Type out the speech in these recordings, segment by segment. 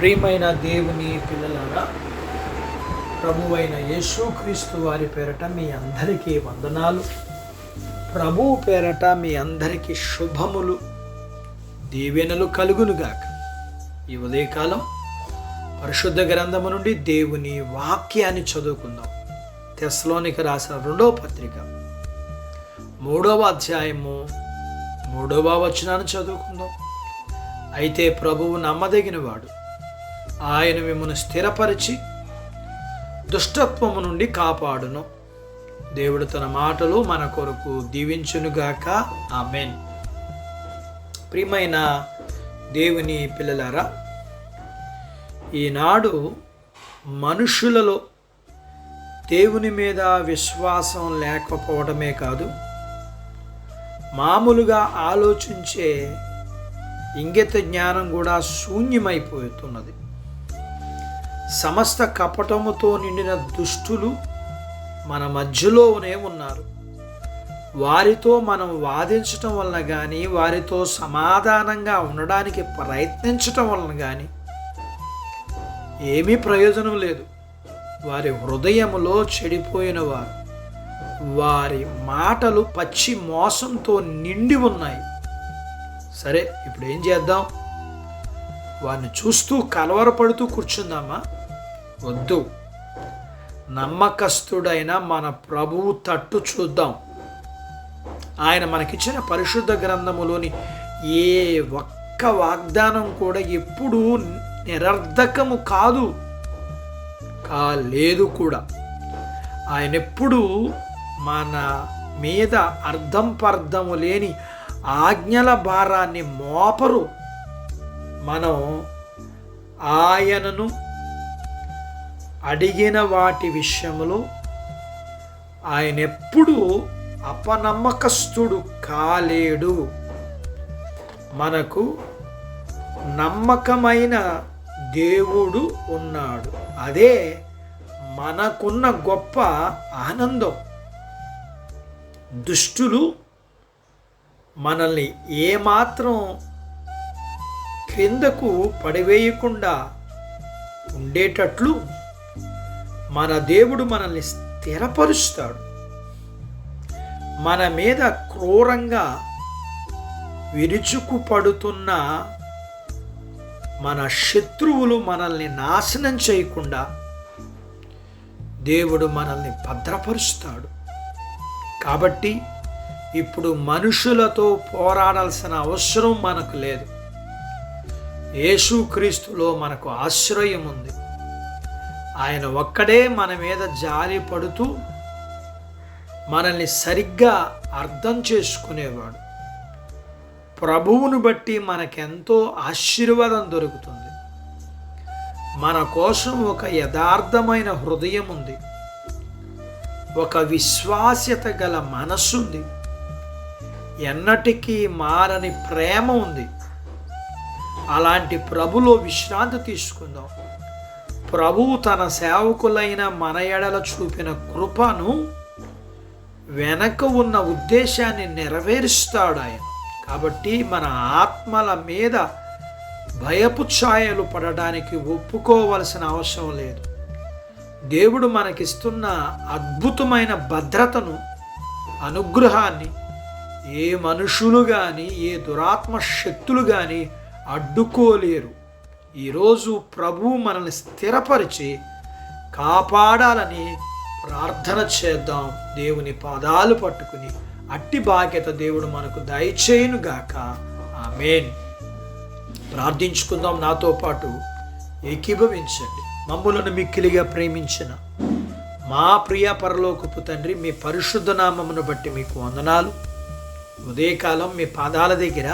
ప్రియమైన దేవుని పిల్లలారా, ప్రభువైన యేసుక్రీస్తు వారి పేరట మీ అందరికీ వందనాలు. ప్రభువు పేరట మీ అందరికీ శుభములు, దీవెనలు కలుగునుగాక. ఈ ఉదయకాలం పరిశుద్ధ గ్రంథము నుండి దేవుని వాక్యాన్ని చదువుకుందాం. తెస్సలోనికి రాసిన 2వ పత్రిక 3వ అధ్యాయము 3వ వచనాన్ని చదువుకుందాం. అయితే ప్రభువు నమ్మదగినవాడు, ఆయన మిమ్మల్ని స్థిరపరిచి దుష్టత్వము నుండి కాపాడును. దేవుడు తన మాటలు మన కొరకు దీవించునుగాక. ఆమేన్. ప్రియమైన దేవుని పిల్లలారా, ఈనాడు మనుషులలో దేవుని మీద విశ్వాసం లేకపోవడమే కాదు, మామూలుగా ఆలోచించే ఇంగిత జ్ఞానం కూడా శూన్యమైపోతున్నది. సమస్త కపటముతో నిండిన దుష్టులు మన మధ్యలోనే ఉన్నారు. వారితో మనం వాదించటం వలన కానీ, వారితో సమాధానంగా ఉండడానికి ప్రయత్నించటం వలన కానీ ఏమీ ప్రయోజనం లేదు. వారి హృదయములో చెడిపోయిన వారి మాటలు పచ్చి మోసంతో నిండి ఉన్నాయి. సరే, ఇప్పుడు ఏం చేద్దాం? వారిని చూస్తూ కలవరపడుతూ కూర్చుందామా? వద్దు. నమ్మకస్తుడైన మన ప్రభువు తట్టు చూద్దాం. ఆయన మనకిచ్చిన పరిశుద్ధ గ్రంథములోని ఏ ఒక్క వాగ్దానం కూడా ఎప్పుడూ నిరర్ధకము కాలేదు కూడా. ఆయన ఎప్పుడూ మన మీద అర్థం పర్థము లేని ఆజ్ఞల భారాన్ని మోపరు. మనం ఆయనను అడిగిన వాటి విషయంలో ఆయన ఎప్పుడూ అపనమ్మకస్తుడు కాలేడు. మనకు నమ్మకమైన దేవుడు ఉన్నాడు. అదే మనకున్న గొప్ప ఆనందం. దుష్టులు మనల్ని ఏమాత్రం క్రిందకు పడివేయకుండా ఉండేటట్లు మన దేవుడు మనల్ని స్థిరపరుస్తాడు. మన మీద క్రూరంగా విరుచుకుపడుతున్న మన శత్రువులు మనల్ని నాశనం చేయకుండా దేవుడు మనల్ని భద్రపరుస్తాడు. కాబట్టి ఇప్పుడు మనుషులతో పోరాడాల్సిన అవసరం మనకు లేదు. యేసుక్రీస్తులో మనకు ఆశ్రయం ఉంది. ఆయన ఒక్కడే మన మీద జాలి పడుతూ మనల్ని సరిగ్గా అర్థం చేసుకునేవాడు. ప్రభువును బట్టి మనకెంతో ఆశీర్వాదం దొరుకుతుంది. మన కోసం ఒక యథార్థమైన హృదయం ఉంది, ఒక విశ్వాస్యత గల మనస్సుంది, ఎన్నటికీ మారని ప్రేమ ఉంది. అలాంటి ప్రభులో విశ్రాంతి తీసుకుందాం. ప్రభువు తన సేవకులైన మన ఎడల చూపిన కృపను, వెనక ఉన్న ఉద్దేశాన్ని నెరవేరుస్తాడు ఆయన. కాబట్టి మన ఆత్మల మీద భయపు ఛాయలు పడడానికి ఒప్పుకోవలసిన అవసరం లేదు. దేవుడు మనకిస్తున్న అద్భుతమైన భద్రతను, అనుగ్రహాన్ని ఏ మనుషులు కానీ, ఏ దురాత్మ శక్తులు కానీ అడ్డుకోలేరు. ఈరోజు ప్రభువు మనల్ని స్థిరపరిచి కాపాడాలని ప్రార్థన చేద్దాం. దేవుని పాదాలు పట్టుకుని అట్టి బాధ్యత దేవుడు మనకు దయచేయునుగాక. ఆమేన్. ప్రార్థించుకుందాం. నాతో పాటు ఏకీభవించండి. మమ్ములను మిక్కిలిగా ప్రేమించిన మా ప్రియ పరలోకపు తండ్రి, మీ పరిశుద్ధ నామమును బట్టి మీకు వందనాలు. ఉదయకాలం మీ పాదాల దగ్గర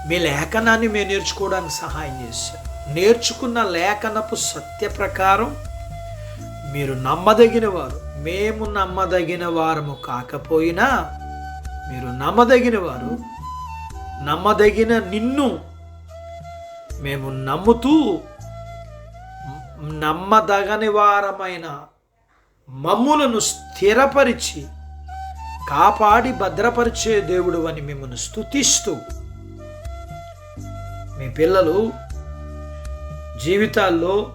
మీ లేఖనాన్ని మేము నేర్చుకోవడానికి సహాయం చేశారు. నేర్చుకున్న లేఖనపు సత్య ప్రకారం మీరు నమ్మదగిన వారు. మేము నమ్మదగిన వారము కాకపోయినా మీరు నమ్మదగిన వారు. నమ్మదగిన నిన్ను మేము నమ్ముతూ నమ్మదగని వారమైన మమ్ములను స్థిరపరిచి కాపాడి భద్రపరిచే దేవుడు అని మిమ్మల్ని స్తుతిస్తూ, మీ పిల్లలు జీవితాల్లో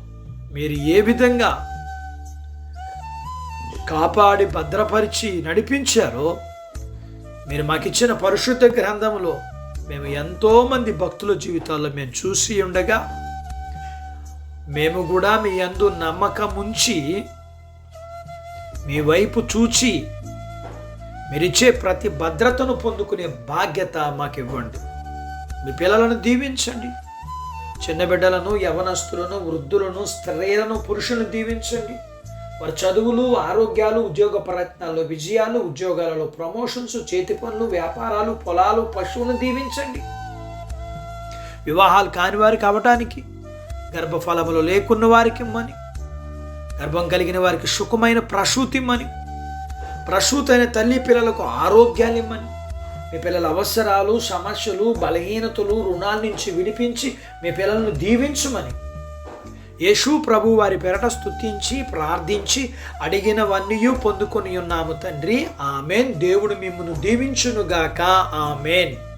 మీరు ఏ విధంగా కాపాడి భద్రపరిచి నడిపించారో మీరు మాకిచ్చిన పరిశుద్ధ గ్రంథంలో మేము ఎంతోమంది భక్తుల జీవితాల్లో మేము చూసి ఉండగా మేము కూడా మీ యందు నమ్మకం ఉంచి మీ వైపు చూచి మీరిచ్చే ప్రతి భద్రతను పొందుకునే బాధ్యత మాకు ఇవ్వండి. మీ పిల్లలను దీవించండి. చిన్న బిడ్డలను, యవనస్తులను, వృద్ధులను, స్త్రీలను, పురుషులను దీవించండి. వారి చదువులు, ఆరోగ్యాలు, ఉద్యోగ ప్రయత్నాల్లో విజయాలు, ఉద్యోగాలలో ప్రమోషన్స్, చేతి పనులు, వ్యాపారాలు, పొలాలు, పశువులను దీవించండి. వివాహాలు కాని వారికి అవటానికి, గర్భఫలములు లేకున్న వారికి ఇమ్మని, గర్భం కలిగిన వారికి సుఖమైన ప్రసూతి ఇమ్మని, ప్రసూతైన తల్లి పిల్లలకు ఆరోగ్యాలు ఇమ్మని, మీ పిల్లల అవసరాలు, సమస్యలు, బలహీనతలు, రుణాల నుంచి విడిపించి మీ పిల్లలను దీవించమని యేసు ప్రభు వారి పేరట స్తుతించి ప్రార్థించి అడిగినవన్నీ పొందుకొని ఉన్నాము తండ్రి. ఆమెన్. దేవుడు మిమ్మును దీవించునుగాక. ఆమెన్.